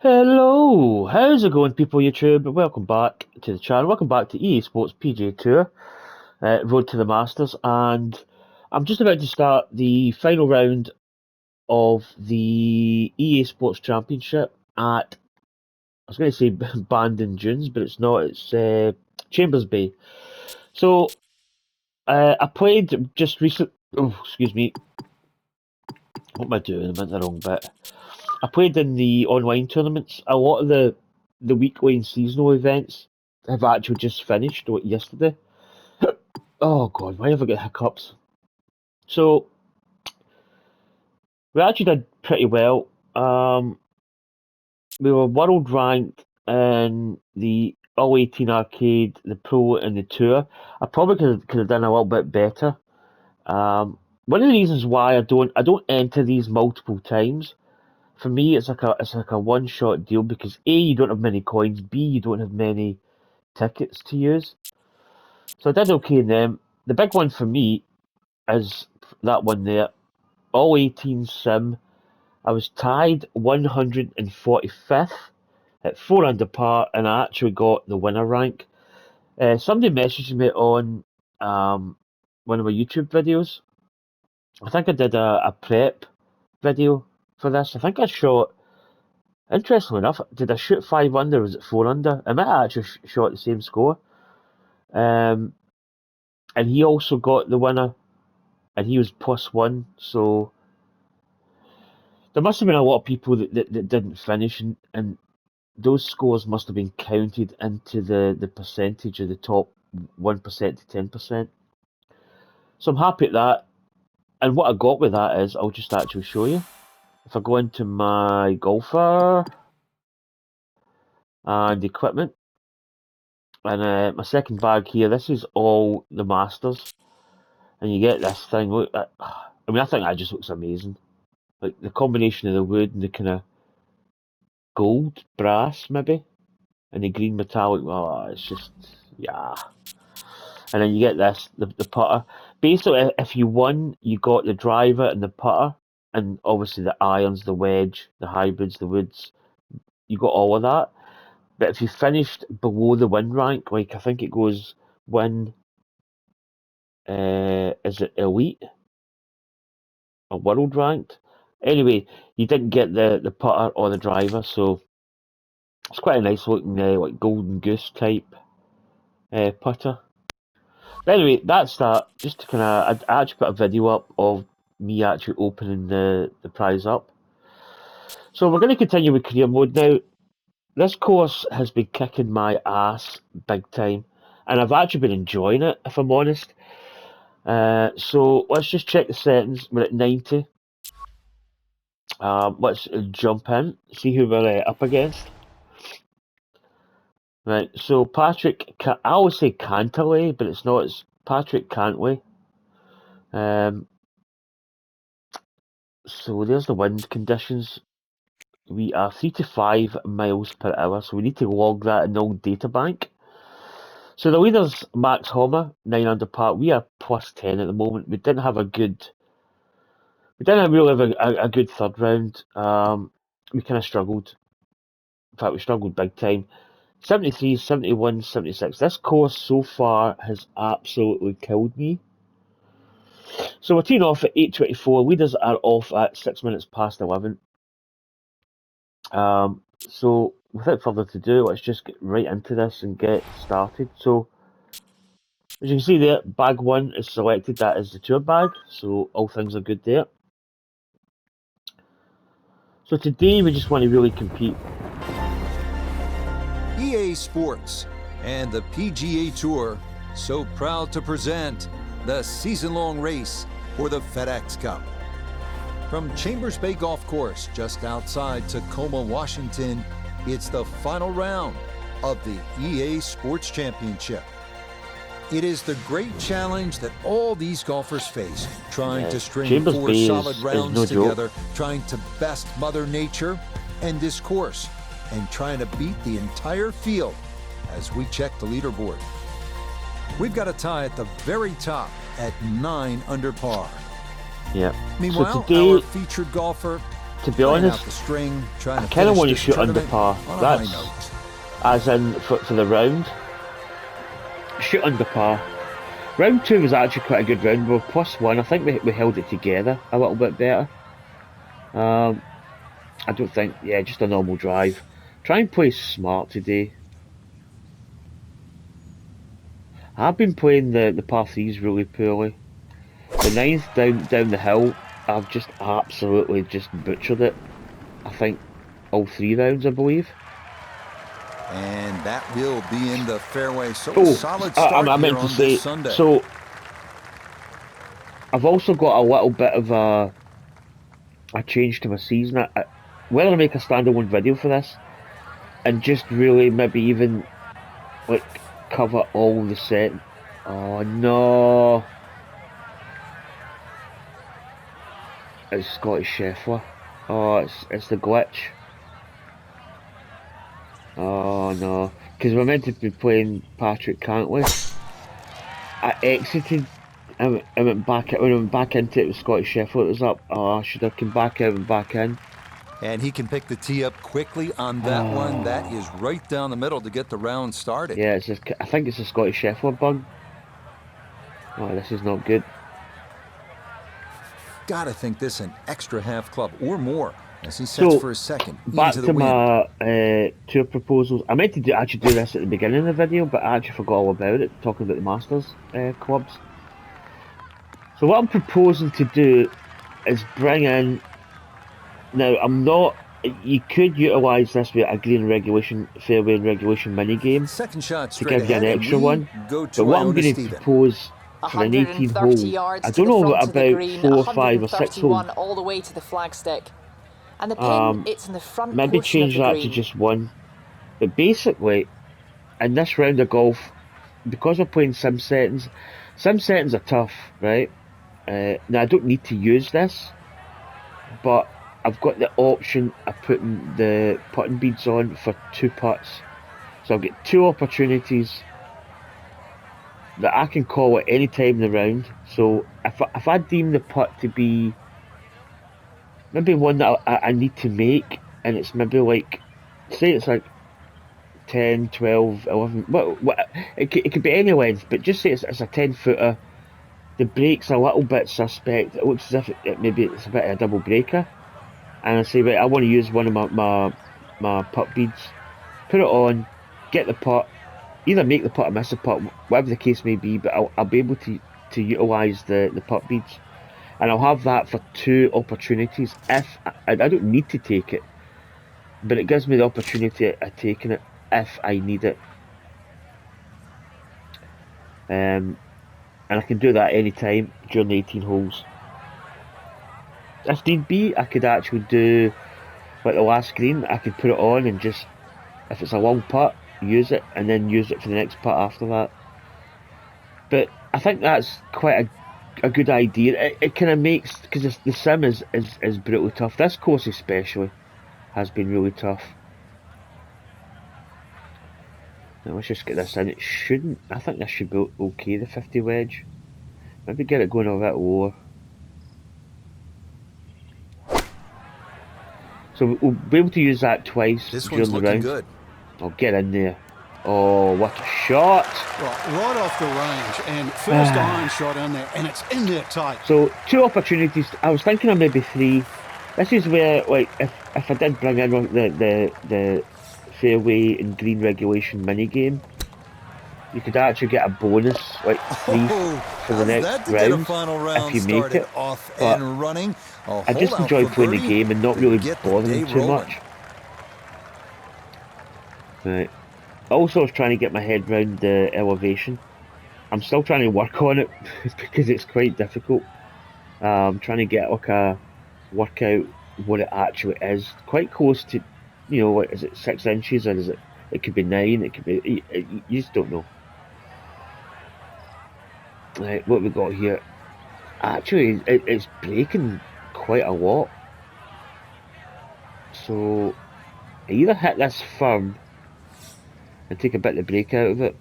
Hello, how's it going, people? YouTube, welcome back to the channel. Welcome back to EA Sports PGA Tour, Road to the Masters, and I'm just about to start the final round of the EA Sports Championship at, I was going to say Bandon Dunes, but it's not. It's Chambers Bay. So I played just recent. Oh, excuse me. What am I doing? I'm in the wrong bit. I played in the online tournaments. A lot of the weekly and seasonal events have actually just finished yesterday. Oh god, why have I got hiccups? So we actually did pretty well. We were world ranked in the all 18 arcade, the pro, and the tour. I probably could have done a little bit better. One of the reasons why I don't enter these multiple times. For me, it's like a one shot deal because A, you don't have many coins, B, you don't have many tickets to use. So I did okay in them. The big one for me is that one there, all 18 sim. I was tied 145th at 4 under par, and I actually got the winner rank. Somebody messaged me on one of my YouTube videos. I think I did a prep video for this. I think I shot, interestingly enough, did I shoot 5 under or was it 4 under? I might have actually shot the same score. Um, and he also got the winner, and he was +1. So there must have been a lot of people that didn't finish, and those scores must have been counted into the percentage of the top 1% to 10%. So I'm happy at that. And what I got with that is, I'll just actually show you. If I go into my golfer and equipment, and my second bag here, this is all the Masters, and you get this thing. Look, I mean, I think that just looks amazing. Like the combination of the wood and the kind of gold, brass maybe, and the green metallic. Oh, it's just, yeah. And then you get this, the putter. Basically, if you won, you got the driver and the putter, and obviously the irons, the wedge, the hybrids, the woods. You got all of that. But if you finished below the win rank, like I think it goes win, is it elite or world ranked? Anyway, you didn't get the putter or the driver, so it's quite a nice looking like golden goose type putter. But anyway, that's that. Just to kind of, I actually put a video up of me actually opening the prize up. So we're going to continue with career mode now. This course has been kicking my ass big time, and I've actually been enjoying it, if I'm honest. So let's just check the settings. We're at 90. Let's jump in, see who we're up against. Right, so Patrick, I always say Cantley, but it's not. It's Patrick Cantley. So there's the wind conditions. We are 3 to 5 miles per hour, so we need to log that in the old data bank. So the leader's Max Homer, 9 under par. We are +10 at the moment. We didn't really have a good third round. We kind of struggled. In fact, we struggled big time. 73, 71, 76. This course so far has absolutely killed me. So we're teeing off at 8:24. Leaders are off at 6 minutes past 11. So without further ado, let's just get right into this and get started. So as you can see there, bag 1 is selected. That is the tour bag. So all things are good there. So today we just want to really compete. EA Sports and the PGA Tour so proud to present the season-long race for the FedEx Cup. From Chambers Bay Golf Course just outside Tacoma, Washington, it's the final round of the EA Sports Championship. It is the great challenge that all these golfers face, trying to string Chambers 4 Bay solid is rounds no together, joke. trying to best Mother Nature and this course, and trying to beat the entire field as we check the leaderboard. We've got a tie at the very top at 9 under par. Yeah. Meanwhile, so today, our featured golfer to be Laying honest, out the string, trying I to kind of finish want to this shoot under tournament par. on a high That's note. as in for the round. Shoot under par. Round 2 was actually quite a good round. We were +1. I think we held it together a little bit better. I don't think, yeah, just a normal drive. Try and play smart today. I've been playing the par 3s really poorly. The 9th down the hill, I've just absolutely just butchered it. I think all 3 rounds, I believe. And that will be in the fairway. So a Oh, solid start I here meant to on say, this Sunday. so I've also got a little bit of a change to my season. Whether I make a standalone video for this and just really maybe even like cover all the set. Oh no, it's Scottish Scheffler. Oh, it's the glitch. Oh no, because we're meant to be playing Patrick Cantley. I exited. I went back. When I went back into it with Scottish Scheffler, it was up. Oh, I should have come back out and back in. And he can pick the tee up quickly on that one. That is right down the middle to get the round started. Yeah, I think it's a Scottish Scheffler bug. Oh, this is not good. Gotta think this an extra half club or more as he sets for his second. Back Into the to wind. my tour proposals. I meant to actually do this at the beginning of the video, but I actually forgot all about it, talking about the Masters clubs. So what I'm proposing to do is bring in... Now, I'm not... You could utilise this with a green regulation, fairway and regulation mini game Second shot to straight give you ahead, an and extra we one. go But to what I'm Iona going to Stephen. propose for an 18 hole, 130 yards I to don't the know front of the about green, 4, 5 or 6 holes. 131 all the way to the flagstick. And the pin, it's in the front Maybe portion of change the that green. to just one. But basically, in this round of golf, because we're playing sim settings are tough, right? Now, I don't need to use this, but I've got the option of putting the putting beads on for 2 putts. So I'll get 2 opportunities that I can call at any time in the round. So if I deem the putt to be maybe one that I need to make, and it's maybe like, say it's like 10, 12, 11, it could be any length, but just say it's a 10-footer, the break's a little bit suspect, it looks as if maybe it's a bit of a double breaker, and I say, right, I want to use one of my putt beads, put it on, get the putt, either make the putt or miss the putt, whatever the case may be, but I'll be able to utilise the putt beads, and I'll have that for 2 opportunities. If I don't need to take it, but it gives me the opportunity of taking it if I need it. And I can do that any time during the 18 holes. If need be, I could actually do like the last green. I could put it on and just, if it's a long putt, use it, and then use it for the next putt after that. But I think that's quite a good idea. It kind of makes, because the sim is brutally tough. This course especially has been really tough. Now let's just get this in. It shouldn't, I think this should be okay, the 50 wedge. Maybe get it going a bit lower. So we'll be able to use that twice during the round. Good. I'll get in there. Oh, what a shot! Well, right off the range, and first iron shot in there, and it's in there tight. So 2 opportunities. I was thinking of maybe 3. This is where, like, if I did bring in the fairway and green regulation mini game, you could actually get a bonus, like 3 for the next round if you make it. Off but and running. I just enjoy playing the game and not really bothering too much. Right. Also, I was trying to get my head round the elevation. I'm still trying to work on it because it's quite difficult. I'm trying to get like work out what it actually is. Quite close to, you know, what is it, 6 inches, or is it? It could be 9. It could be. You just don't know. Right, what we got here? Actually, it's breaking quite a lot. So I either hit this firm and take a bit of the break out of it.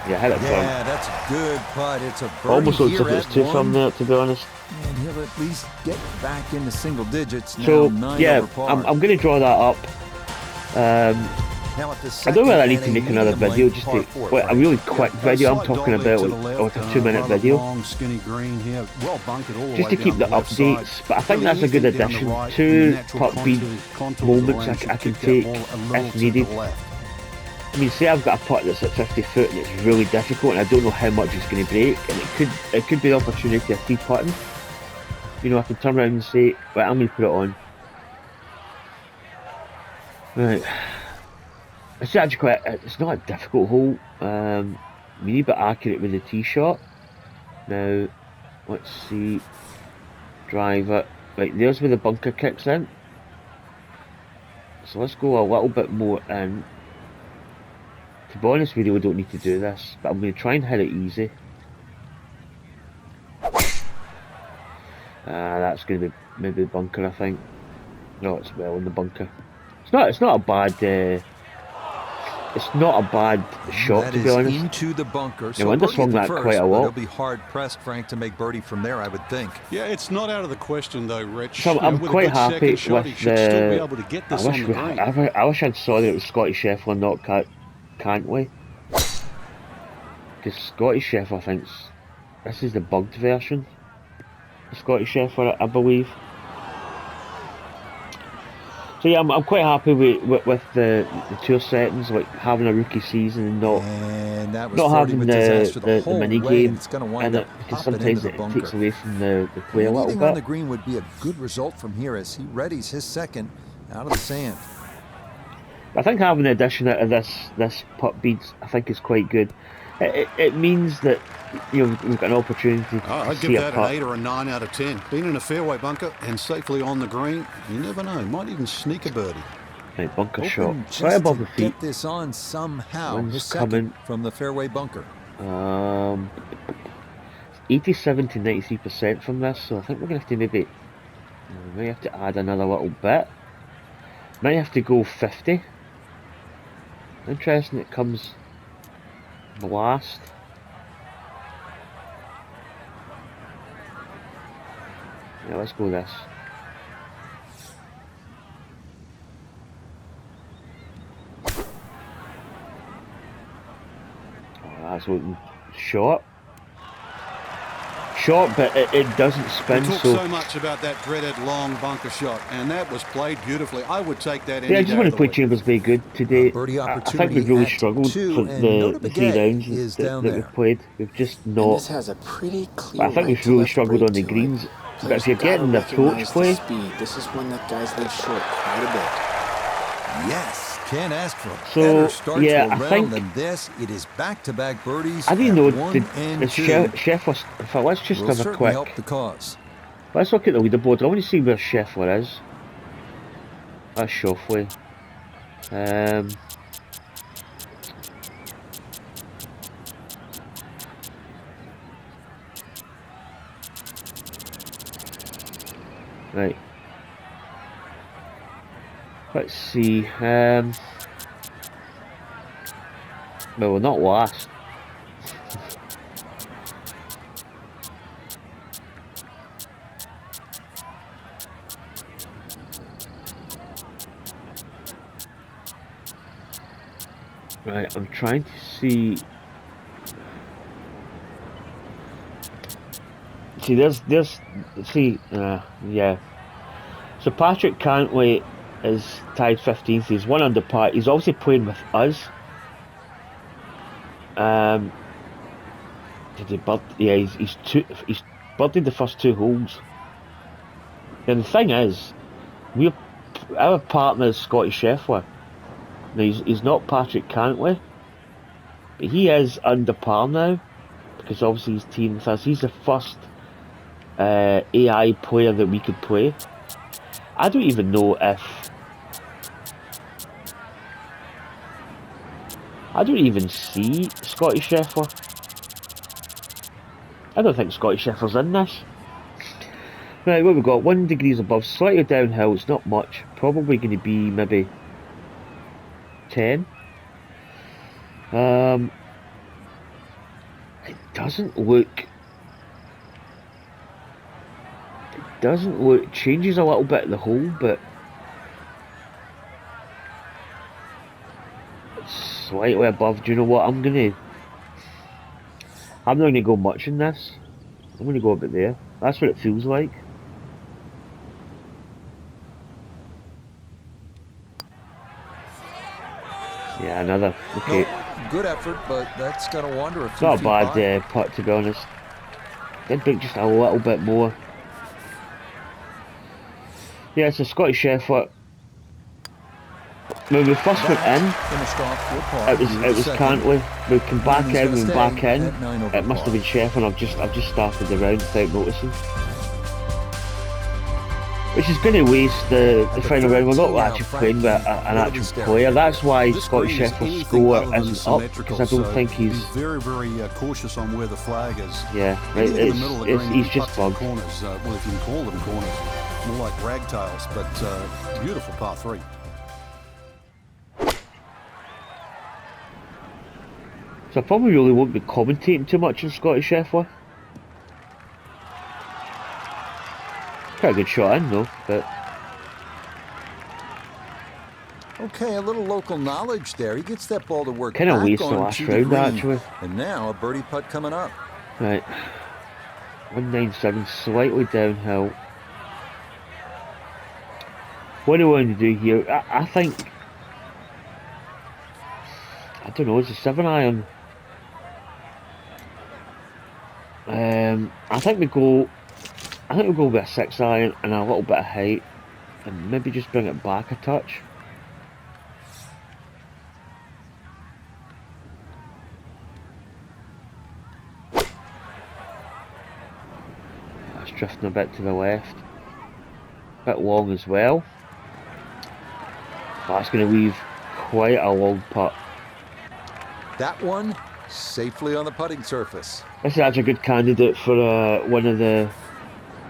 Yeah, hit it firm. Yeah, that's a good putt. It's a birdie. Almost looks here like it's at too firm one. there, to be honest. And he'll to at least get back into single digits. So now 9 yeah, over par. I'm going to draw that up. Now at the I don't know whether I second need to and make another medium video, length just par to four, well, a Frank. really quick video. I'm Slight talking dog leg about to the like left, a 2-minute rather video, long, skinny green here. Well bunkered all the just way to keep the down left side. updates. But I think Really that's a good anything down the addition right, to and the natural putt bead contours moments around I should can kick that take ball a little if to needed. the left. I mean, say I've got a putt that's at 50 foot and it's really difficult, and I don't know how much it's going to break, and it could be the opportunity of free putting. You know, I can turn around and say, right, I'm going to put it on. Right. It's actually quite. It's not a difficult hole. We need to be accurate with the tee shot. Now, let's see. Drive it. Right, there's where the bunker kicks in. So let's go a little bit more in. To be honest with you, we don't need to do this, but I'm going to try and hit it easy. That's going to be maybe the bunker, I think. No, it's well in the bunker. It's not a bad. It's not a bad shot, That to be is honest. into the bunker. Now, So I birdie swung at the that first, quite a but lot. he'll be hard pressed, Frank, to make birdie from there, I would think. Yeah, it's not out of the question though, Rich. So I'm with quite a good happy second shot, he with should still be the. able to get I this on the green. I wish I'd saw that it was Scotty Scheffler, not Cantley. Because Scotty Scheffler thinks this is the bugged version of Scotty Scheffler, I believe. So yeah, I'm quite happy with the tour settings, like having a rookie season and And that was not flirting having with disaster the whole mini way, game and it's going to in wind it, up because popping into sometimes the it bunker. takes away from the play a little Leading on the bit. green would be a good result from here as he readies his second out of the sand. I think having the addition of this putt beads, I think, is quite good. It means that we've got an opportunity to I'd see give a that an putt. 8 or a 9 out of 10. Being in a fairway bunker and safely on the green, you never know. Might even sneak a birdie. Right, bunker shot, Hoping right just above to the feet. get this on somehow. Wind's His second coming. from the fairway bunker. 87 to 93% from this, so I think we're gonna have to maybe add another little bit. Might have to go 50. Interesting, it comes last. Yeah, let's go this. Oh, that's looking short. Short, but it doesn't We spin, talk so so much about that dreaded long bunker shot, and that was played beautifully. I would take that any yeah, I day just want of to the play week. Chambers Bay good today. Birdie I think opportunity we've really at struggled 2, for and the 3 Begay rounds is that down there. we've played. We've just And not. this has a pretty But clear I think right we've to really left struggled break on the to it. greens. But Players if you're gotta getting the approach recognize play, the speed. This is when that guys leave short quite a bit. Yes, can't ask for a So, better start yeah, to a I round think- than this. It is back-to-back birdies I didn't at know 1 and 2. Scheffler. In fact, let's just Will have a certainly quick. help the cause. Let's look at the leaderboard. I want to see where Scheffler is. That's Shoffley. Right. Let's see. Well, we're not last. Right, I'm trying to see. See, yeah. So Patrick Cantley is tied 15th. He's 1 under par. He's obviously playing with us. Did he bird? Yeah, he's birdied the first 2 holes. And the thing is, our partner is Scotty Scheffler. Now he's not Patrick Cantley, but he is under par now because obviously he's teamed with us. He's the first AI player that we could play. I don't even know if I don't even see Scotty Scheffler. I don't think Scotty Scheffler's in this. Right, what we got? 1 degrees above, slightly downhill. It's not much. Probably going to be maybe 10. It doesn't look. doesn't look, changes a little bit of the hole, but it's slightly above. Do you know what? I'm not gonna go much in this. I'm gonna go a bit there. That's what it feels like. Yeah, another. Okay. No, good effort, but that's gonna wander a few Not a feet bad by. putt, to be honest. Did break just a little bit more. Yeah, it's a Scottish effort. When we first went in, Finished off your par. it was Cantley. We came back He's in, gonna we went back stay in. at 9 over It must have par. been Chef, and I've just started the round without noticing. Which is going to waste the final round. We're not actually playing with an actual player. That's why This Scottish green is Chef's anything score other than isn't up, symmetrical, because I don't so think he's. be very, very cautious on where the flag is. Yeah, Anything in the middle of the green, he's he just puts in bugged. corners. Well, if you can call them corners, more like ragtails, but beautiful par 3. So I probably really won't be commentating too much on Scottish Chef. Quite a good shot in though, but. Okay, a little local knowledge there. He gets that ball to work Kind of back waste the on last to the round, green. actually. And now a birdie putt coming up. Right, 197, slightly downhill. What do I want to do here? I think, I don't know, it's a 7-iron. I think we go with a 6-iron and a little bit of height, and maybe just bring it back a touch. That's drifting a bit to the left. Bit long as well. That's going to leave quite a long putt. That one safely on the putting surface. This is actually a good candidate for one of the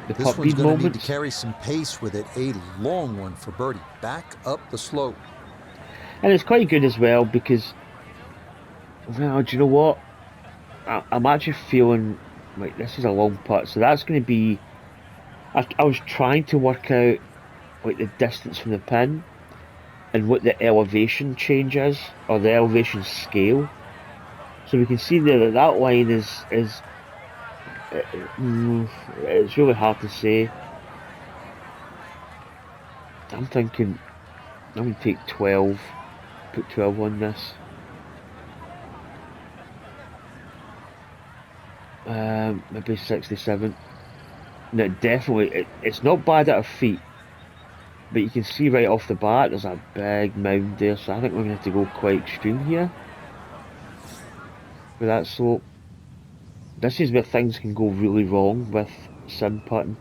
This putt one's bead going to need to moments. carry some pace with it. A long one for birdie. Back up the slope. And it's quite good as well because, well, do you know what? I'm actually feeling like this is a long putt, so that's going to be. I was trying to work out like the distance from the pin and what the elevation change is, or the elevation scale. So we can see there that line is it's really hard to say. I'm thinking I'm going to take 12, put 12 on this. Maybe 67. No, definitely, it's not bad at our feet, but you can see right off the bat there's a big mound there, so I think we're going to have to go quite extreme here with that slope. This is where things can go really wrong with sim putting,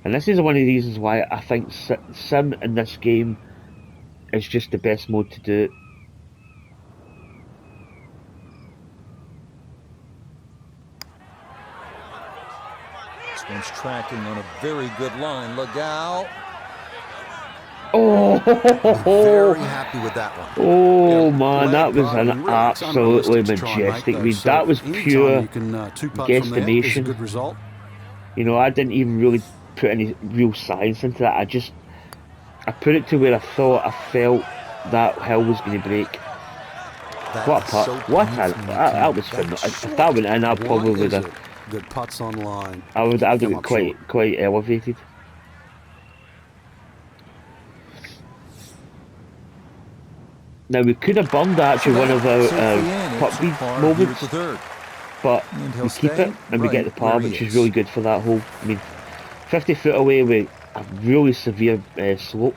and this is one of the reasons why I think sim in this game is just the best mode to do it. This one's tracking on a very good line. Look out. Oh, Very happy with that one. oh Yeah, man, that was an really, it's absolutely unrealistic to try and majestic make read. those. That was So anytime pure you can two-putt from there is a guesstimation. good result. You know, I didn't even really put any real science into that. I put it to where I thought, I felt that hill was going to break. That What a is putt! so What a beautifully that was tuned. phenomenal. That's If that went in, I probably What would is have. it that putts online? I would have Come got up short. quite elevated. Now we could have bummed actually one of our putt bead moments, but And he'll we keep stay it and we get the right par, where he which is is. really good for that hole. I mean, 50 foot away with a really severe slope.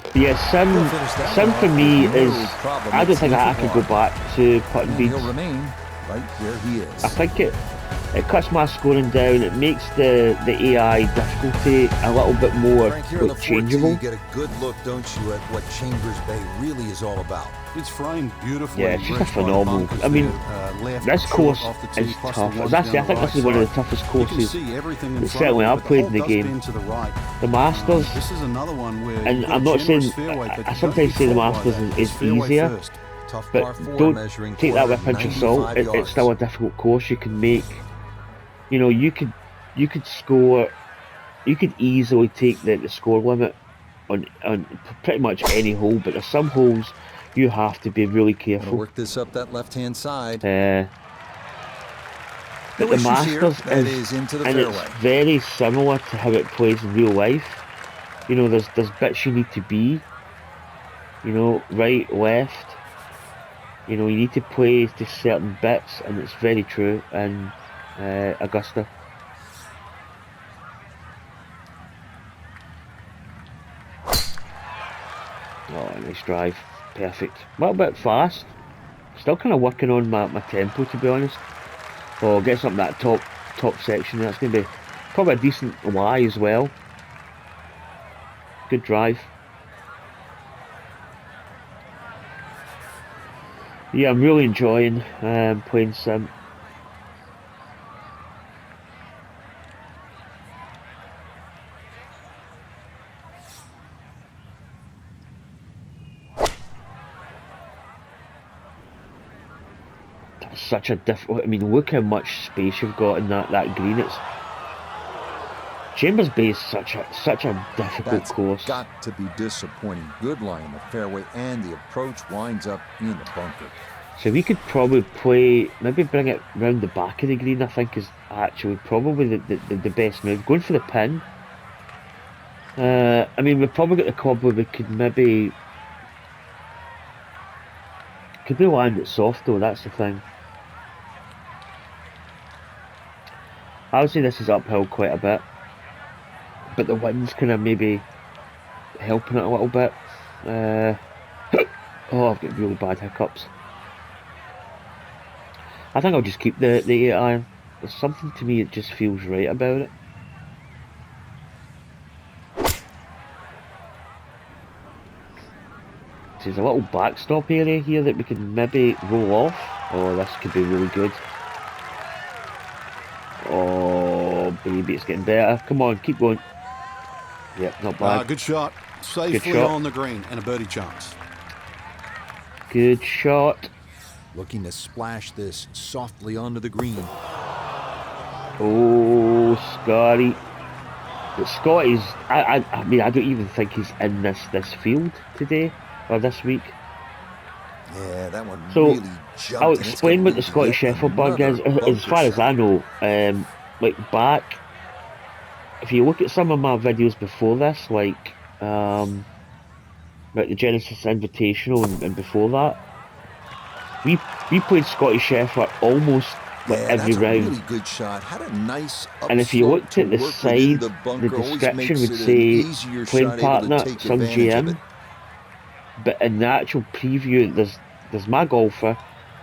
But yeah, sim for me is. I don't think I could go back to putting And beads. he'll remain right where he is. I think it cuts my scoring down. It makes the AI difficulty a little bit more Frank, here on the 14, changeable. you get a good look, don't you, at what Chambers Bay really is all about. It's framed beautifully. Yeah, it's just a rich by the phenomenal. bunkers I mean, there, left, this short, course off the tee, is plus tough. the ones That's, I down think the this is one of the right toughest side. You can courses. see everything in front Certainly, of you, I've but played the in the hole does game. bend to the right. The Masters, This is another one where and you've got I'm a not saying. generous fairway, but I you've sometimes got to say the be fault Masters line. is It's fairway easier, first. Tough but par 4 don't measuring take that with a pinch of salt. 495 It's still a difficult course. You can make you know, you could score, you could easily take the score limit on pretty much any hole, but there's some holes you have to be really Gonna careful. work this up that left-hand side. But No the issues here. Masters That is into the and fairway. it's very similar to how it plays in real life. You know, there's bits you need to be. You know, right, left. You know, you need to play to certain bits, and it's very true in Augusta. Oh, nice drive. Perfect. A little bit fast. Still kind of working on my tempo, to be honest. Oh, get something that top section. That's going to be probably a decent lie as well. Good drive. Yeah, I'm really enjoying playing Sim. That's such a difficult. I mean, look how much space you've got in that green. It's Chambers Bay is such a difficult course. Got to be disappointing. Good lie in the fairway, and the approach winds up in the bunker. So we could probably play, maybe bring it round the back of the green. I think is actually probably the best move. Going for the pin. I mean, we've probably got the club where we could maybe land it soft though. That's the thing. I would say this is uphill quite a bit, but the wind's kind of maybe helping it a little bit. Oh, I've got really bad hiccups. I think I'll just keep the 8 iron. There's something to me that just feels right about it. There's a little backstop area here that we can maybe roll off. Oh, this could be really good. Oh, baby, it's getting better. Come on, keep going. Yep, not bad. Good shot. Safely on the green and a birdie chance. Good shot. Looking to splash this softly onto the green. Oh, Scotty. But Scotty's, I mean, I don't even think he's in this field today or this week. Yeah, that one so really jumped. I'll explain what the Scottish Sheffield bug is. As far as I know, like back, if you look at some of my videos before this, like the Genesis Invitational and before that, we played Scottish Sheffield almost every round. Really good shot. Had a nice and if you looked at the side, the description would say playing partner, some GM. But in the actual preview, there's my golfer,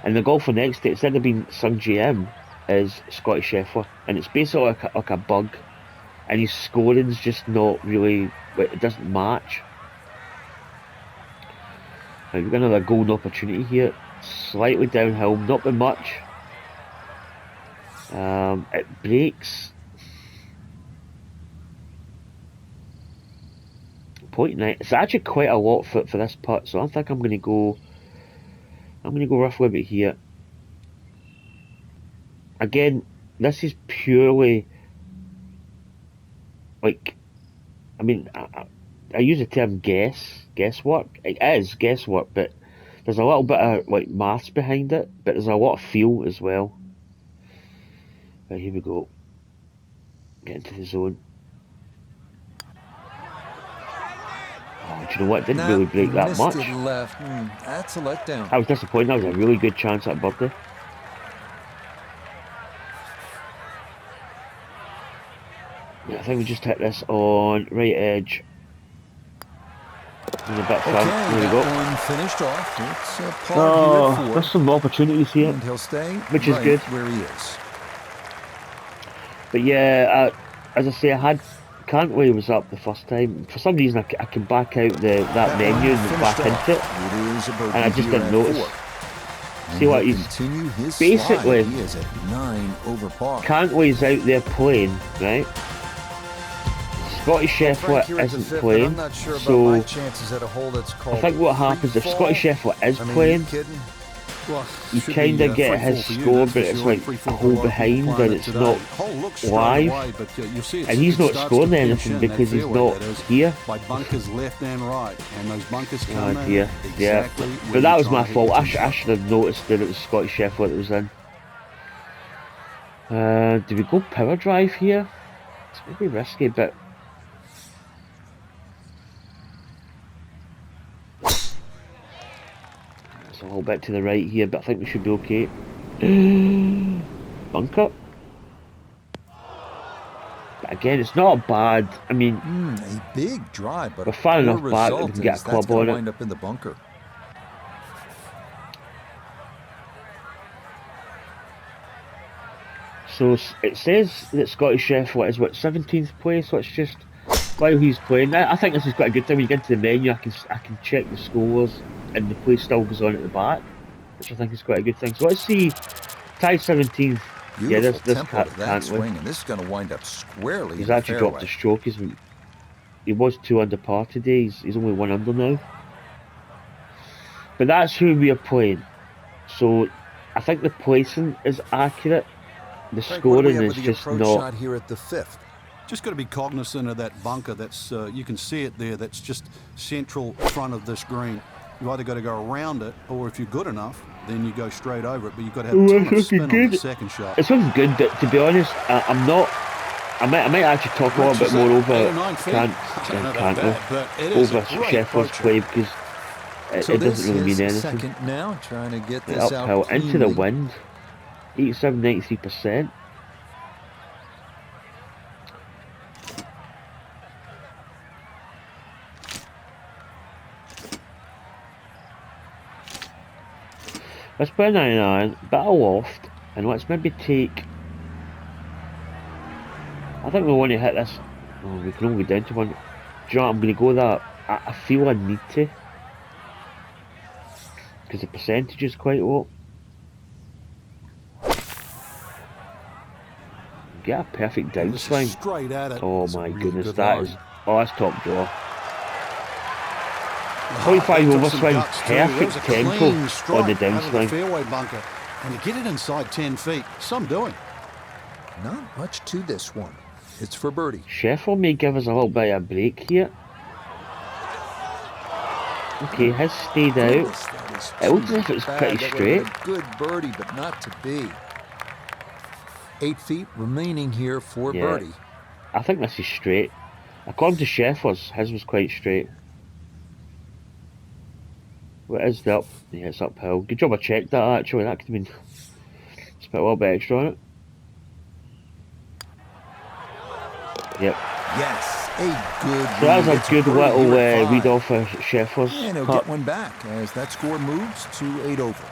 and the golfer next to it, instead of being some GM, is Scottish Sheffield, and it's basically like a bug, and his scoring's just not really, it doesn't match. Right, we've got another golden opportunity here, slightly downhill, not by much. It breaks. 0.9. It's actually quite a lot for this putt, so I think I'm gonna go roughly about here. Again, this is purely like, I mean, I use the term guesswork. It is guesswork, but there's a little bit of like maths behind it, but there's a lot of feel as well. Right, here we go. Get into the zone. Oh, do you know what? It didn't really break that much. Left. That's a letdown. I was disappointed. That was a really good chance at birdie. Yeah, I think we just hit this on right edge. And a bit fun. There we go. One finished off. It's a par here for. There's some opportunities here, and he'll stay which is good. Where he is. But yeah, as I say, I had Cantway was up the first time. For some reason, I can back out that menu and back into it, and I just didn't notice. See what he's basically. He is at 9 over par. Cantway's out there playing, right? Scottish Sheffield isn't playing, so I think what happens if Scottish Sheffield is playing, Well, you should kind be, of get free his fall for you, score, that's but for it's sure. like Free a fall for hole lot of people behind playing and it it's today. not Hole looks straight live. away, but you'll see And he's it not starts scoring to anything pinch in because that he's fairway, not that is, here. by bunkers left and right, and those bunkers Oh come in dear, yeah. exactly where But that you're was trying my to hit fault. your I tee should shot. have noticed that it was Scottish Sheffield that was in. Do we go power drive here? It's maybe risky, but it's a little bit to the right here, but I think we should be okay. Bunker. But again, it's not bad. I mean, A big drive, but we're a far poor enough back that we result can get as a that's club going on to it. wind up in the bunker. So it says that Scottish Sheffield is what 17th place, so it's just while he's playing. I think this is quite a good thing. When you get into the menu, I can check the scores, and the play still goes on at the back, which I think is quite a good thing. So let's see, tied 17th. Yeah, Beautiful this tempo to that can't we? swing, and this is going to wind up squarely He's in the actually dropped fairway. a stroke. He was 2 under par today. He's only 1 under now. But that's who we are playing. So I think the placing is accurate. The Frank, what do we scoring have is with the just approach not. shot here at the 5th? Just got to be cognizant of that bunker. That's you can see it there. That's just central front of this green. You either got to go around it, or if you're good enough, then you go straight over it. But you've got to have a ton of spin on the second shot. It's looking good, but to be honest, I'm not. I might actually talk a little bit more over over Sheffield's play because it doesn't really mean anything. Second now, trying to get this Uphill out into the cleanly. wind, 87, 93%. Let's put a 99, bit of loft, and let's maybe take. I think we want to hit this. Oh, we can only go down to 1. Do you know what? I'm going to go that. I feel I need to. Because the percentage is quite low. Get a perfect downswing. Straight at it. Oh It's a my really goodness, good that line. is. Oh, that's top draw. 45 overswing, perfect tempo on the downswing. Fairway bunker, and to get it inside 10 feet, some doing. Not much to this one. It's for birdie. Sheffield may give us a little bit of a break here. Okay, has stayed out. Goodness, that is It looks too as if it's bad. pretty That straight. would've been a good birdie, but not to be. 8 feet remaining here for Yeah. birdie. I think this is straight. According to Sheffield's, his was quite straight. What is the up? Yeah, it's uphill. Good job I checked that actually. That could have been. It's put a little bit extra on it. Yep. Yes, a good So that's read. a It's good birdie little here at 5. read off of Sheffield's. And he'll putt. get one back as that score moves to 8 over.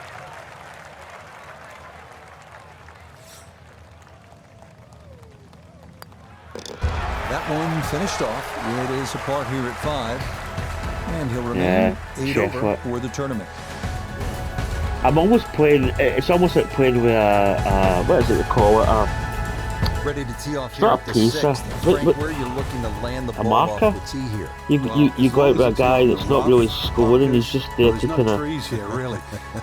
That one finished off. It is a par here at 5. And he'll remain 8 over Sheffield. for the tournament. I'm almost playing. It's almost like playing with a what is it they call it? Ready to tee off It's here not at a the pacer. 6th. Frank, What- where are you looking to land the a ball marker? off the tee here? You go out with a guy that's not really scoring. He's just there There's to no kind of. trees here, really.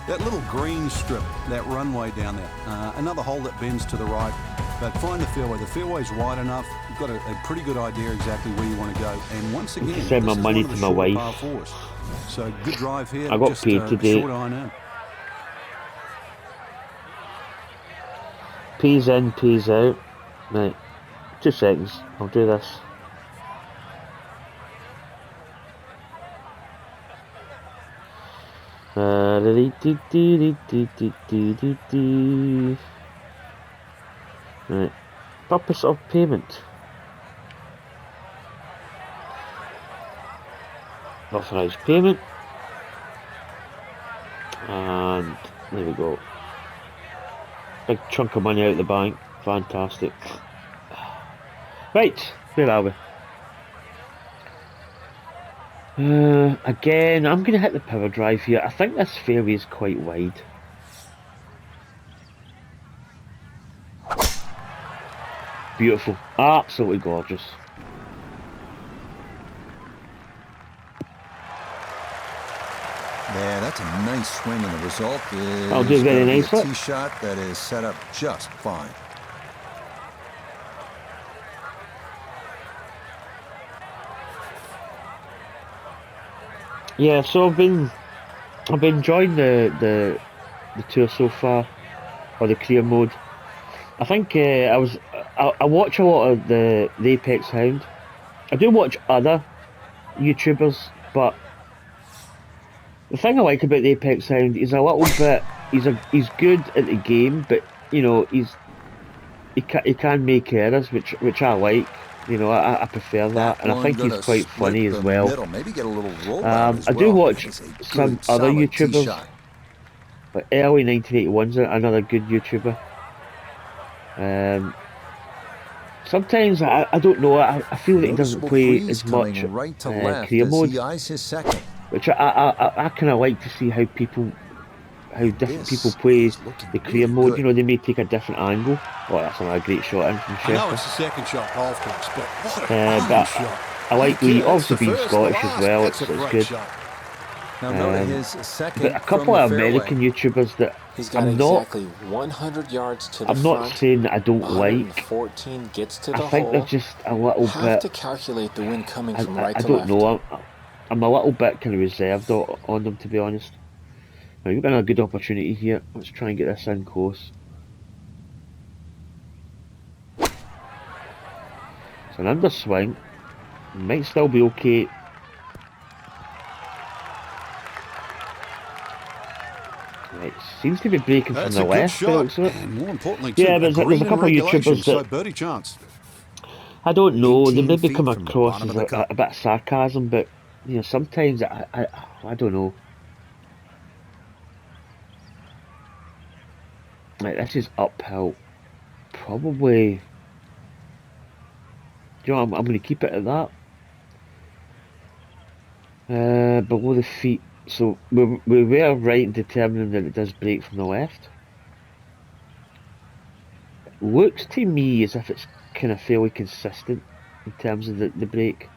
That little green strip, that runway down there. Another hole that bends to the right. But find the fairway. The fairway's wide enough. You've got a pretty good idea exactly where you want to go. And once again, Send my this is money one of to the my shorter wife. par fours. So good drive here. I got just, paid today. Short iron in. Peas in, peas out. Right. 2 seconds. I'll do this. Right. Purpose of payment. Authorised payment. And there we go. Big chunk of money out of the bank. Fantastic. Right, where are we? Again, I'm going to hit the power drive here. I think this fairway is quite wide. Beautiful. Absolutely gorgeous. Yeah, That's a nice swing, and the result is I'll do very gonna be nicely. a tee shot that is set up just fine. Yeah, so I've been enjoying the tour so far, or the career mode. I think I watch a lot of the Apex Hound. I do watch other YouTubers, but the thing I like about the Apex Hound is a little bit. He's good at the game, but you know he can make errors, which I like. You know, I prefer that, and I one think he's gonna quite split funny as the well. middle. Maybe get a little roll out as I do well. watch That is a some good, other solid tee YouTubers, shot. like early 1981's another good YouTuber. Sometimes I don't know. I feel that he doesn't Noticeable play crease as much coming right to left career as mode, he eyes his second. which I kind of like to see how different people This play is looking the career really mode. good. You know, they may take a different angle. Oh, that's another great shot in from I know Sheffer. it's the second shot golf course, but what a iron But shot. I like Thank you, the that's obviously the being first, the Scottish as last. well. That's It's a great good. shot. Now note Um, his second but a from couple the of fairway. American YouTubers that He's got I'm not exactly 100 yards to the I'm not front. saying that I don't like. 114 gets to I the think they're hole. just a little Have bit. to calculate the wind coming from right I to don't left. know. I'm a little bit kind of reserved on them, to be honest. Now, we've got a good opportunity here. Let's try and get this in close. It's an underswing. Might still be okay. Right, seems to be breaking That's from a the good left, by the shot, looks of it. and more importantly, too, Yeah, a there's a green in couple of regulation, YouTubers so that birdie chance. I don't know. They 18 maybe feet come from the across bottom as of the a cup. bit of sarcasm, but you know, sometimes I don't know. Like, this is uphill. Probably. Do you know what, I'm going to keep it at that. Below the feet. So we were right in determining that it does break from the left. Looks to me as if it's kind of fairly consistent in terms of the break.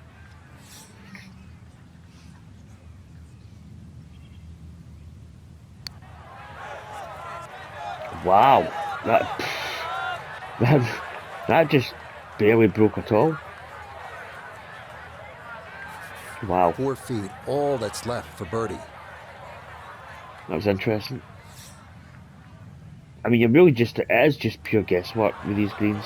Wow, that that just barely broke at all. Wow, 4 feet, all that's left for birdie. that was interesting. I mean, you're really it is just pure guesswork with these greens.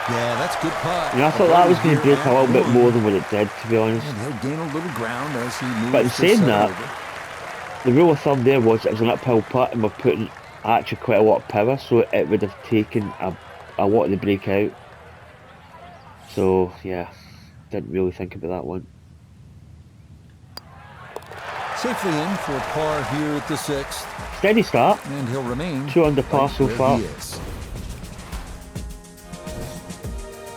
Yeah, that's good putt. You know, I thought that was going to break a little bit more than what it did, to be honest. And he'll gain a little ground as he moves But in to saying set that, over. the rule of thumb there was it was an uphill putt and we're putting actually quite a lot of power, so it would have taken a lot of the break out. So, yeah, didn't really think about that one. Safely in for par here at the 6th. Steady start. And he'll remain 2 under par right so where far. he is.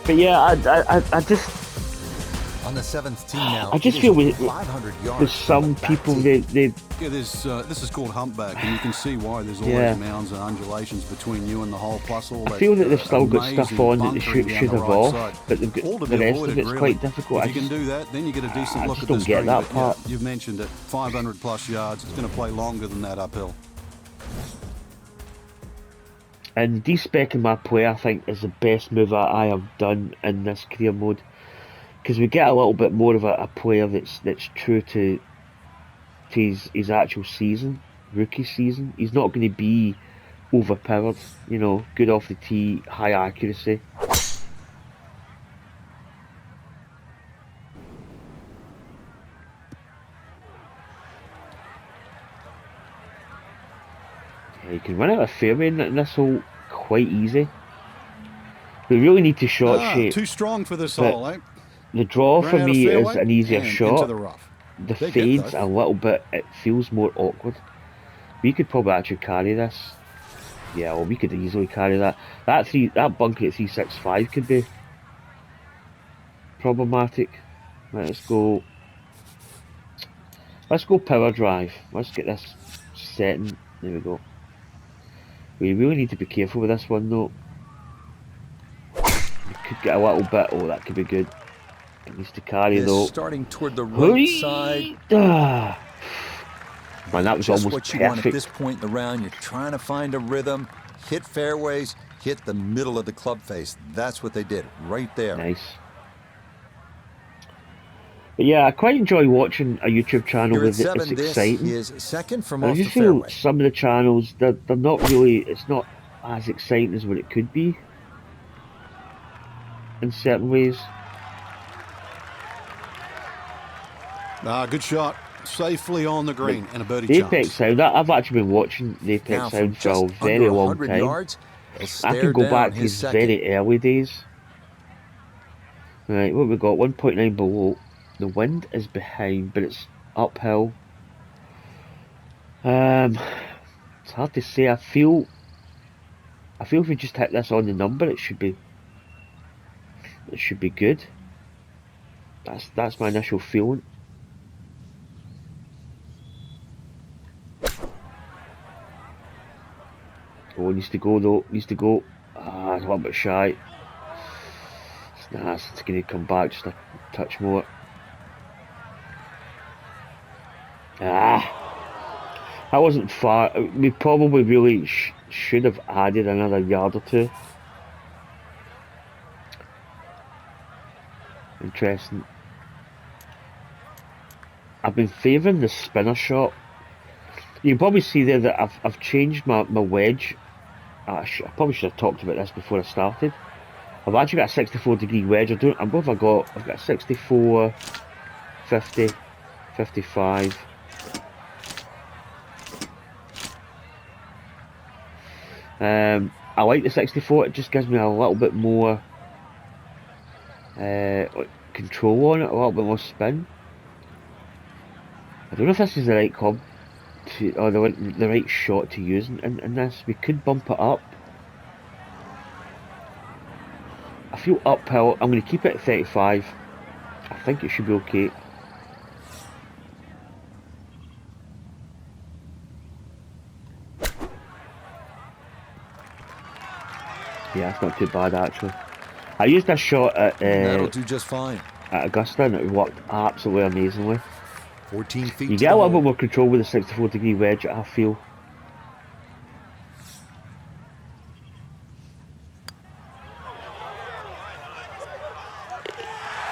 But yeah, I just On the 7th tee now. I just it feel is with 500 yards there's some from the back people tee. they Yeah, this is called humpback, and you can see why there's all Yeah. those mounds and undulations between you and the hole, plus all I that. feel that they've still got stuff amazing on that they bunkering should down the have right off, side. but they've got All to the be rest of avoided, it's really. quite difficult. If I you can just, do that, then you get a decent I look just at don't the get screen. that But yeah, part. you've mentioned it, 500 plus yards. It's going to play longer than that uphill. and de-specking my play, I think, is the best move I have done in this career mode, because we get a little bit more of a player that's true to his actual season, rookie season. He's not going to be overpowered, you know, good off the tee, high accuracy. Yeah, you can run out of fairway in this hole quite easy. We really need to short shape. Too strong for this but hole, eh? The draw Ran for out of me is fairway an easier and shot. into the rough. The Big hit, fade's though. a little bit, it feels more awkward. We could probably actually carry this. Yeah, well, we could easily carry that. That bunker at 365 could be problematic. Let's go power drive. Let's get this setting. There we go. We really need to be careful with this one though. We could get a little bit. Oh, that could be good. It needs to carry Is though. starting toward the right side. Ah. Man, that was Just almost what you want at perfect. this point in the round. You're trying to find a rhythm, hit fairways, hit the middle of the club face. That's what they did right there. Nice. But yeah, I quite enjoy watching a YouTube channel Here at with it. It's 7, this exciting. is second from I off the just feel fairway. some of the channels, they're not really, it's not as exciting as what it could be in certain ways. Good shot. Safely on the green and a birdie The Apex chance. Sound, I've actually been watching the Apex Now from Sound for a just very under long 100 time. yards, he'll I stare can go down back to his his second. very early days. Right, what we got? 1.9 below. The wind is behind, but it's uphill. It's hard to say. I feel if we just hit this on the number, it should be good. That's my initial feeling. Oh, needs to go though. Needs to go. Ah, it's a little bit shy. Nah, it's going to come back just a touch more. Ah, that wasn't far. We probably really should have added another yard or two. Interesting. I've been favouring the spinner shot. You can probably see there that I've changed my wedge. I probably should have talked about this before I started. I've actually got a 64-degree wedge. I've got a 64, 50, 55. I like the 64. It just gives me a little bit more control on it, a little bit more spin. I don't know if this is the right or the right shot to use in this. We could bump it up. I feel uphill. I'm going to keep it at 35. I think it should be okay. Yeah, it's not too bad actually. I used this shot at That'll do just fine. at Augusta and it worked absolutely amazingly. 14 feet You to get the a little hole. bit more control with the 64-degree wedge, I feel.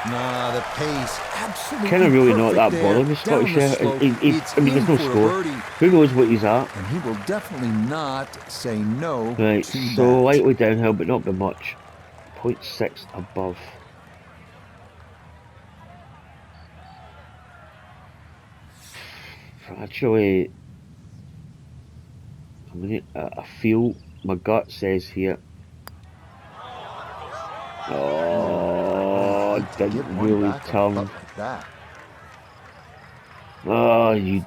Nah, the pace absolutely Kind of really not perfect that bothered there. with Scottish Down the Air. slope, I mean, there's no it's in for a score. birdie. Who knows what he's at? And he will definitely not say no Right, to so that. lightly downhill, but not by much. 0.6 above. Actually, I feel my gut says here. Oh, Hate to didn't give one really back a turn. putt like that. Oh, you.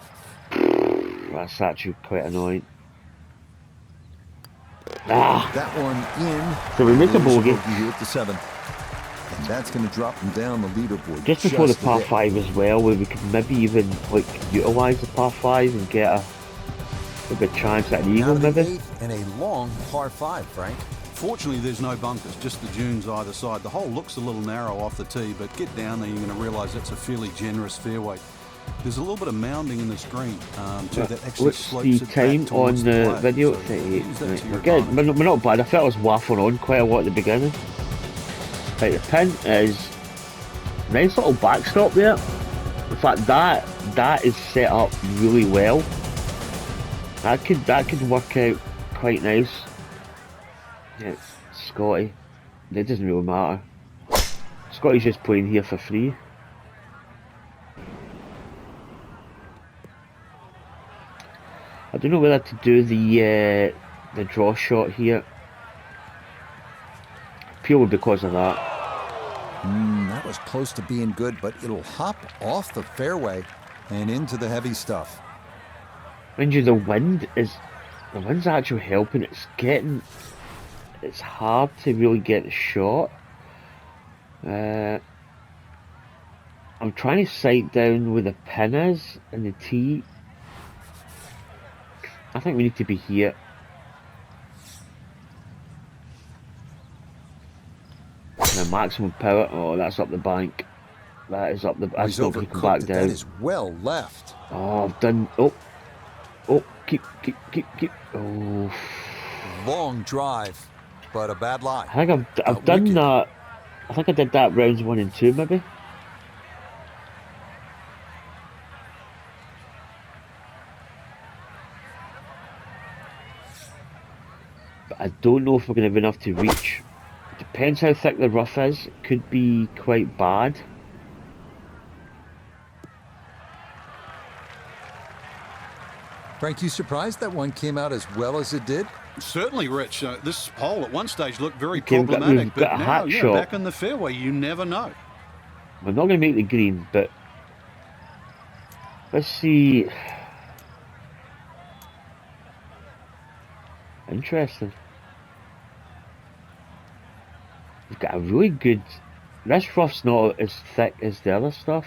That's actually quite annoying. Ah, That one in. so we make a There's bogey. here at the 7th. And that's going to drop him down the leaderboard. Just before the a par bit. 5 as well, where we could maybe even like utilise the par 5 and get a good chance at an Now eagle to the maybe. 8th and a long par 5, Frank. Fortunately, there's no bunkers, just the dunes either side. The hole looks a little narrow off the tee, but get down there, you're going to realise that's a fairly generous fairway. There's a little bit of mounding in the screen, too, that actually What's slopes the it back time towards on the the play. video? So 38. use that Right. to your Again, advantage. we're not bad. I felt I was waffling on quite a lot at the beginning. Right, the pin is nice little backstop there. In fact, that is set up really well. That could work out quite nice. Yeah, Scotty. It doesn't really matter. Scotty's just playing here for free. I don't know whether to do the draw shot here, purely because of that. That was close to being good, but it'll hop off the fairway and into the heavy stuff. Mind you, the wind's actually helping. It's hard to really get the shot. I'm trying to sight down where the pin is and the tee. I think we need to be here. The maximum power. Oh, that's up the bank. That is up the. That's He's not going to come overcooked back it. down. That is well left. Oh, I've done. Oh, Oh, keep. Oh, Long drive, but a bad lie. I think I've done wicked. that. I think I did that rounds 1 and 2 maybe. But I don't know if we're going to have enough to reach. Depends how thick the rough is. It could be quite bad. Frank, you surprised that one came out as well as it did? Certainly, Rich. This hole at one stage looked very Okay, problematic, we've got but a now, hat yeah, shot. back in the fairway, you never know. We're not going to make the green, but let's see. Interesting. We've got a really good. This rough's not as thick as the other stuff.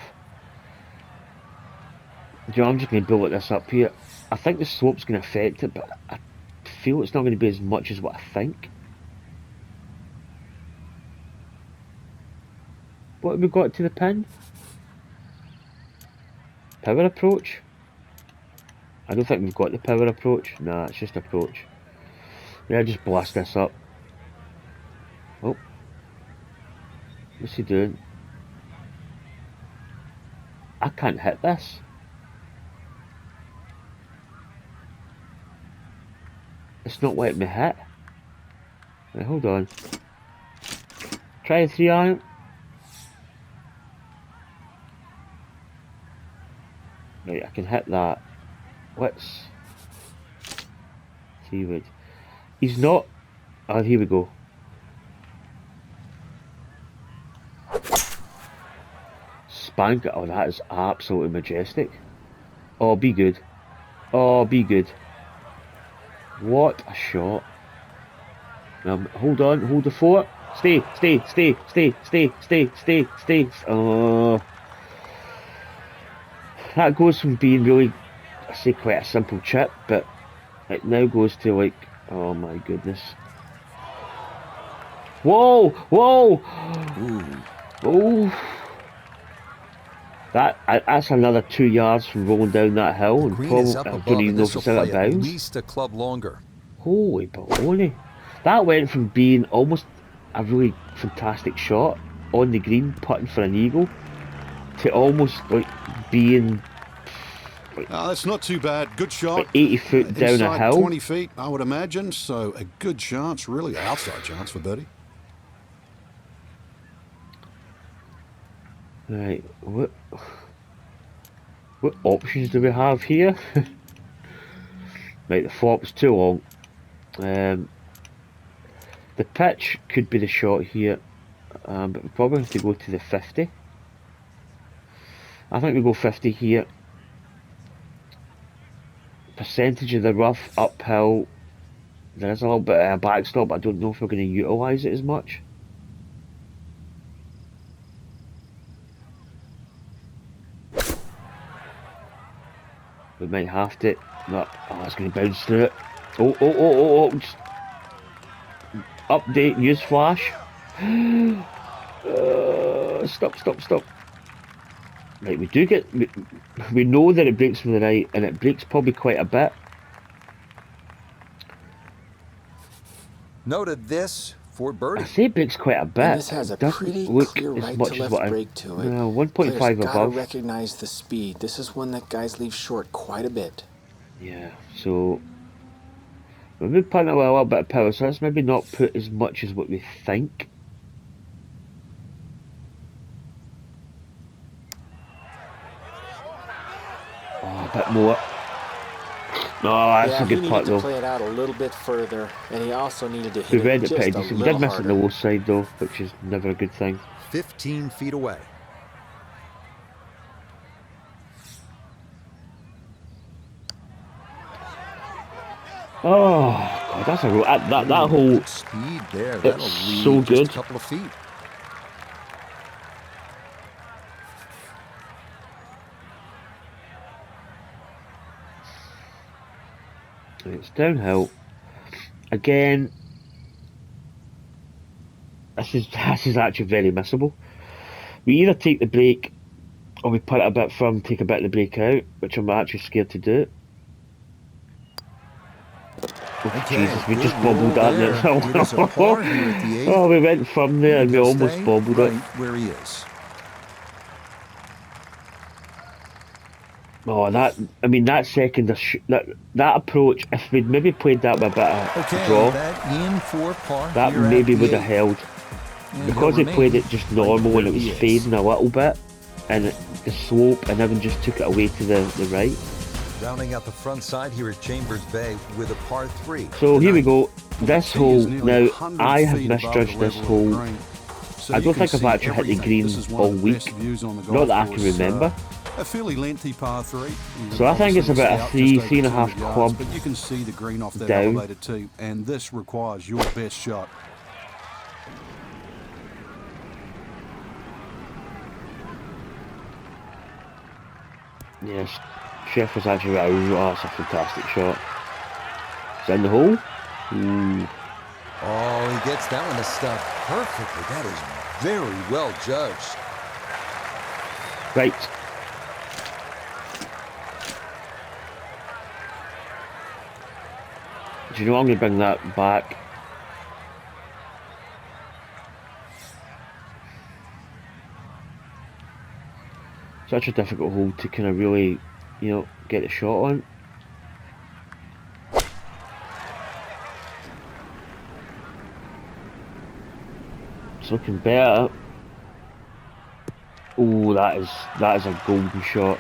You know, I'm just going to build this up here. I think the slope's going to affect it, but I feel it's not going to be as much as what I think. What have we got to the pin? Power approach? I don't think we've got the power approach. Nah, it's just approach. Yeah, just blast this up. Oh. What's he doing? I can't hit this. It's not letting me hit. Right, hold on. Try a 3-iron. Right, I can hit that. Let's see what. He's not. Oh, here we go. Spank it. Oh, that is absolutely majestic. Oh, be good. Oh, be good. What a shot. Hold on, hold the fort. Stay. Oh. That goes from being really, I say, quite a simple chip, but it now goes to like, oh my goodness. Whoa! Ooh. Oh! That's another 2 yards from rolling down that hill, The and green probably is up I above, don't even and know this if will it's out of play at bounds. least a club longer. Holy baloney! That went from being almost a really fantastic shot on the green, putting for an eagle, to almost like being That's not too bad. Good shot. like 80 foot down a Inside hill. 20 feet, I would imagine. So a good chance, really outside chance for birdie. Right, what options do we have here? Right, the flop's too long. The pitch could be the shot here, but we probably have to go to the 50. I think we go 50 here. Percentage of the rough uphill. There is a little bit of a backstop, but I don't know if we're going to utilise it as much. We might have to. No, oh, it's going to bounce through it. Oh. Just update, news flash. Stop. Right, we do get. We know that it breaks from the right, and it breaks probably quite a bit. Noted this for I birdie. say it breaks quite a bit. And this has a It doesn't pretty look clear as right much to as left what break to it. 1.5 Players gotta above. recognize the speed. This is one that guys leave short quite a bit. Yeah, so we've been putting a little bit of power, so let's maybe not put as much as what we think. Oh, a bit more. No, that's a He good putt needed to though. play it out a little bit further, and he also needed to We hit read it it pretty just a decent. We did little miss it on the harder. low side though, which is never a good thing. 15 feet away. Oh God, that's a that whole. Good speed there. That'll It's lead so just good. a couple of feet. It's downhill again. This is actually very missable. We either take the break or we put it a bit firm, take a bit of the break out, which I'm actually scared to do. Okay, Jesus, we good just bobbled roll that. there. It is a par here at the 8th. Oh, we went from there and we He'll almost stay bobbled right it. where he is. Oh, I mean, that second, that approach, if we'd maybe played that with a bit of Okay, draw, that in for par that here maybe at the would have 8th. held. And Because he'll they played remain it just right normal where and it was he is. fading a little bit, and the slope and everything just took it away to the right. Rounding out the front side here at Chambers Bay with a par 3. So here we Tonight. go. This The tee is hole, nearly now 100 I have feet above the misjudged this level of the hole. green. So I you don't can think I've see actually hit the everything. green This is one all of the week. best views on the golf Not that I can course. remember. A fairly lengthy par 3. So I think it's about a Obviously, three, it's out just over 3.5 200 yards, club but you can see the green off that down. elevated tee, and this requires your best shot. Yes, Chef was actually right. Oh, that's a fantastic shot. Is that in the hole? Ooh. Oh, he gets that one to stop perfectly. That is very well judged. Right. Do you know I'm going to bring that back? Such a difficult hole to kind of really, get a shot on. It's looking better. Oh, that is a golden shot.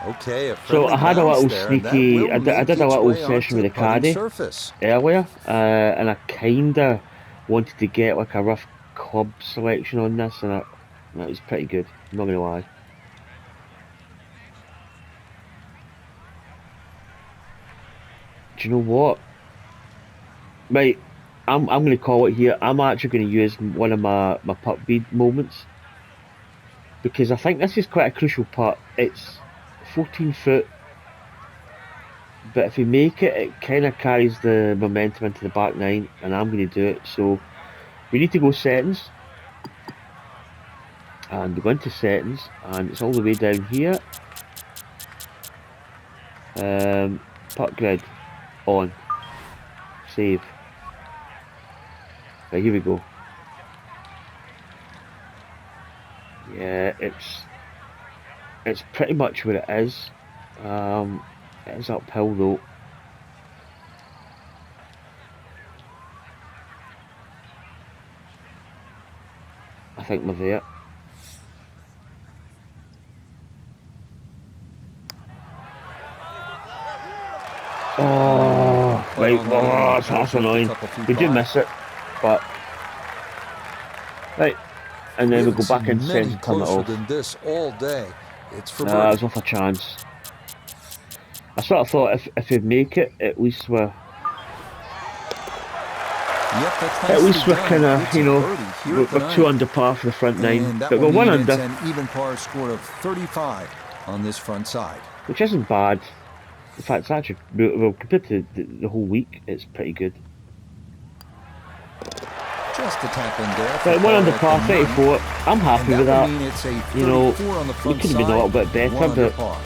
Okay, a So I had a bounce little there, and that sneaky. will I make did a its little way session onto with the putting caddy surface. earlier, and I kinda wanted to get like a rough club selection on this, and that was pretty good. I'm not gonna lie. Do you know what? Right, I'm gonna call it here. I'm actually gonna use one of my putt bead moments because I think this is quite a crucial putt. It's 14 foot, but if you make it, it kind of carries the momentum into the back nine, and I'm gonna do it. So we need to go settings, and we go into settings, and it's all the way down here. Putt grid on, save. Right, here we go. Yeah, it's pretty much where it is. It is uphill though. I think we're there. Oh, right. Oh, that's annoying. We do miss it, but right. And then we go back in many and turn it closer off. than this all day. It's for Nah, birdie. it's off a chance. I sort of thought if we make it, at least we're At least we're kind of, we're 2 under par for the front nine, and that but will we're 1 mean it's under, an even par score of 35 on this front side. which isn't bad. In fact, it's actually, well, compared to the whole week, it's pretty good. Just a tap in there. Right, 1 under par, 34. I'm happy with that. Mean it's a You know, 34 on the we front could have been a little bit side, better, 1 under but par.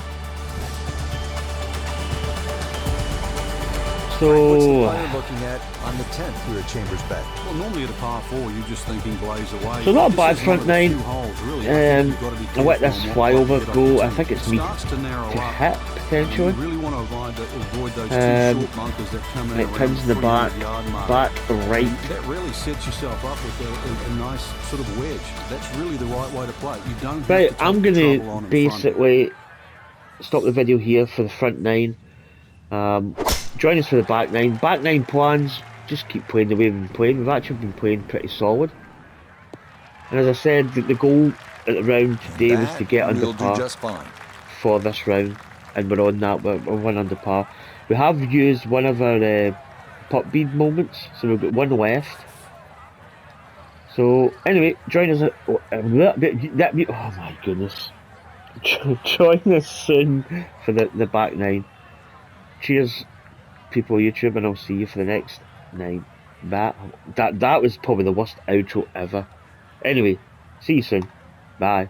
so What's the player looking at on the 10th here at Chambers Bay? Well, normally at a par 4, you're just thinking blaze away. So not a This bad is front one of the nine. few holes, really. I think you've got to be I let careful this on what flyover putt go. you I get think up it's to. me Starts to narrow to up. hit potentially. You really want to avoid those two short bunkers that come in Right, around pins in the back, 300-yard mark. back right. That really sets yourself up with a nice sort of wedge. That's really the right way to play. You don't have Right, to take I'm the trouble gonna on in front. basically stop the video here for the front nine. Join us for the back nine. Back nine plans, just keep playing the way we've been playing. We've actually been playing pretty solid. And as I said, the goal at the round today was to get under will do par just fine. for this round. And we're on that, we're 1 under par. We have used one of our putt bead moments, so we've got 1 left. So anyway, join us at oh my goodness. Join us soon for the back nine. Cheers, people of YouTube, and I'll see you for the next 9. That was probably the worst outro ever. Anyway, see you soon. Bye.